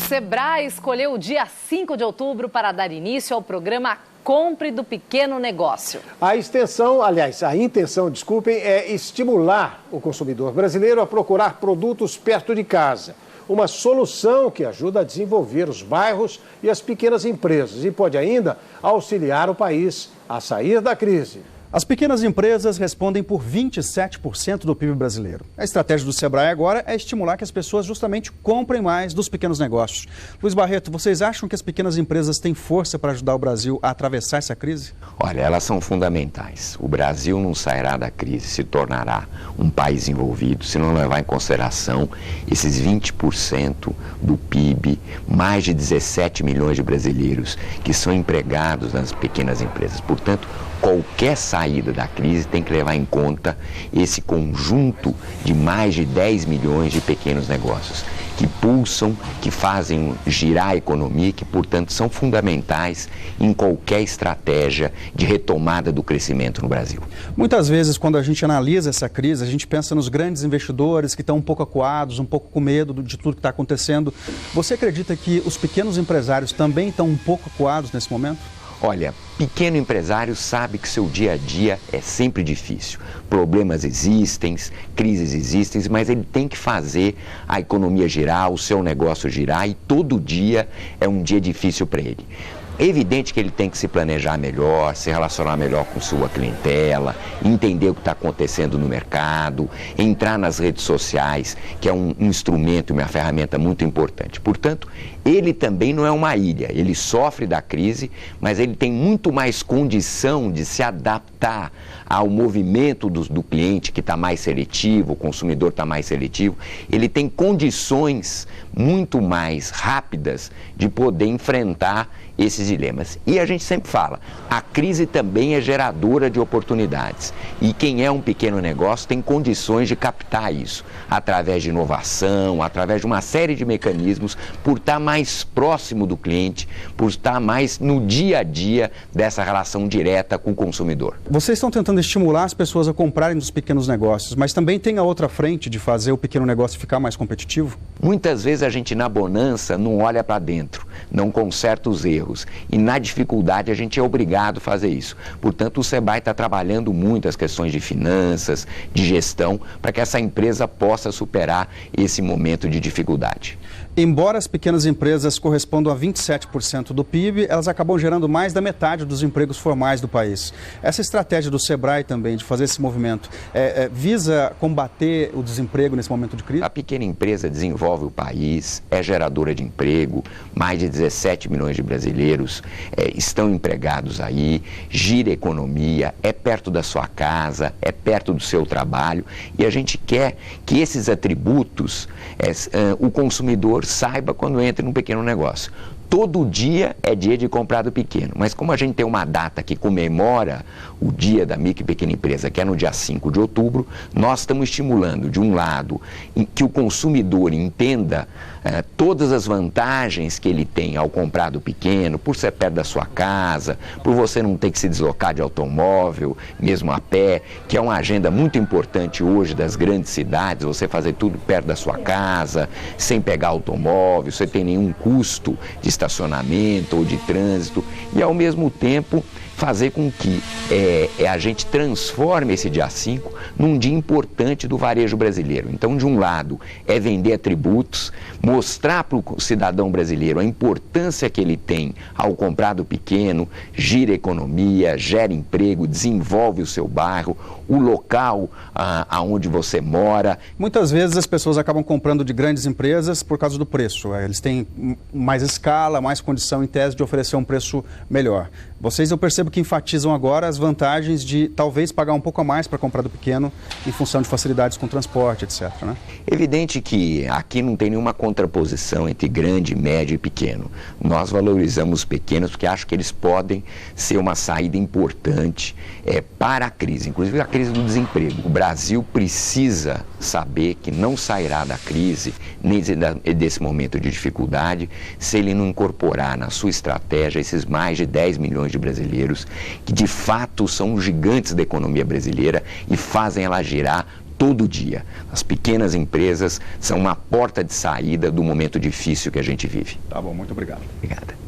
Sebrae escolheu o dia 5 de outubro para dar início ao programa Compre do Pequeno Negócio. A intenção, é estimular o consumidor brasileiro a procurar produtos perto de casa. Uma solução que ajuda a desenvolver os bairros e as pequenas empresas e pode ainda auxiliar o país a sair da crise. As pequenas empresas respondem por 27% do PIB brasileiro. A estratégia do Sebrae agora é estimular que as pessoas justamente comprem mais dos pequenos negócios. Luiz Barreto, vocês acham que as pequenas empresas têm força para ajudar o Brasil a atravessar essa crise? Olha, elas são fundamentais. O Brasil não sairá da crise, se tornará um país envolvido, se não levar em consideração esses 20% do PIB, mais de 17 milhões de brasileiros que são empregados nas pequenas empresas. Portanto, qualquer saída da crise tem que levar em conta esse conjunto de mais de 10 milhões de pequenos negócios que pulsam, que fazem girar a economia, que, portanto, são fundamentais em qualquer estratégia de retomada do crescimento no Brasil. Muitas vezes, quando a gente analisa essa crise, a gente pensa nos grandes investidores que estão um pouco acuados, um pouco com medo de tudo que está acontecendo. Você acredita que os pequenos empresários também estão um pouco acuados nesse momento? Olha, pequeno empresário sabe que seu dia a dia é sempre difícil. Problemas existem, crises existem, mas ele tem que fazer a economia girar, o seu negócio girar e todo dia é um dia difícil para ele. É evidente que ele tem que se planejar melhor, se relacionar melhor com sua clientela, entender o que está acontecendo no mercado, entrar nas redes sociais, que é um instrumento, uma ferramenta muito importante. Portanto, ele também não é uma ilha, ele sofre da crise, mas ele tem muito mais condição de se adaptar ao movimento do cliente que está mais seletivo, o consumidor está mais seletivo. Ele tem condições muito mais rápidas de poder enfrentar esses dilemas. E a gente sempre fala, a crise também é geradora de oportunidades. E quem é um pequeno negócio tem condições de captar isso, através de inovação, através de uma série de mecanismos, por estar mais próximo do cliente, por estar mais no dia a dia dessa relação direta com o consumidor. Vocês estão tentando estimular as pessoas a comprarem dos pequenos negócios, mas também tem a outra frente de fazer o pequeno negócio ficar mais competitivo? Muitas vezes a gente na bonança não olha para dentro, não conserta os erros. E na dificuldade a gente é obrigado a fazer isso. Portanto, o Sebrae está trabalhando muito as questões de finanças, de gestão, para que essa empresa possa superar esse momento de dificuldade. Embora as pequenas empresas correspondam a 27% do PIB, elas acabam gerando mais da metade dos empregos formais do país. Essa estratégia do Sebrae também, de fazer esse movimento, visa combater o desemprego nesse momento de crise? A pequena empresa desenvolve o país, é geradora de emprego, mais de 17 milhões de brasileiros estão empregados aí, gira a economia, é perto da sua casa, é perto do seu trabalho e a gente quer que esses atributos o consumidor saiba quando entra num pequeno negócio. Todo dia é dia de comprar do pequeno, mas como a gente tem uma data que comemora o dia da micro e pequena empresa, que é no dia 5 de outubro, nós estamos estimulando, de um lado, que o consumidor entenda todas as vantagens que ele tem ao comprar do pequeno, por ser perto da sua casa, por você não ter que se deslocar de automóvel, mesmo a pé, que é uma agenda muito importante hoje das grandes cidades, você fazer tudo perto da sua casa, sem pegar automóvel, sem ter nenhum custo de estacionamento ou de trânsito e, ao mesmo tempo, fazer com que a gente transforme esse dia 5 num dia importante do varejo brasileiro. Então, de um lado, é vender atributos, mostrar para o cidadão brasileiro a importância que ele tem ao comprar do pequeno, gira a economia, gera emprego, desenvolve o seu bairro, o local aonde você mora. Muitas vezes as pessoas acabam comprando de grandes empresas por causa do preço. Eles têm mais escala, mais condição em tese de oferecer um preço melhor. Vocês, eu percebo que enfatizam agora as vantagens de talvez pagar um pouco a mais para comprar do pequeno em função de facilidades com transporte, etc. Né? Evidente que aqui não tem nenhuma contraposição entre grande, médio e pequeno. Nós valorizamos os pequenos porque acho que eles podem ser uma saída importante para a crise, inclusive a crise do desemprego. O Brasil precisa saber que não sairá da crise, nem desse momento de dificuldade, se ele não incorporar na sua estratégia esses mais de 10 milhões de brasileiros que de fato são os gigantes da economia brasileira e fazem ela girar todo dia. As pequenas empresas são uma porta de saída do momento difícil que a gente vive. Tá bom, muito obrigado. Obrigada.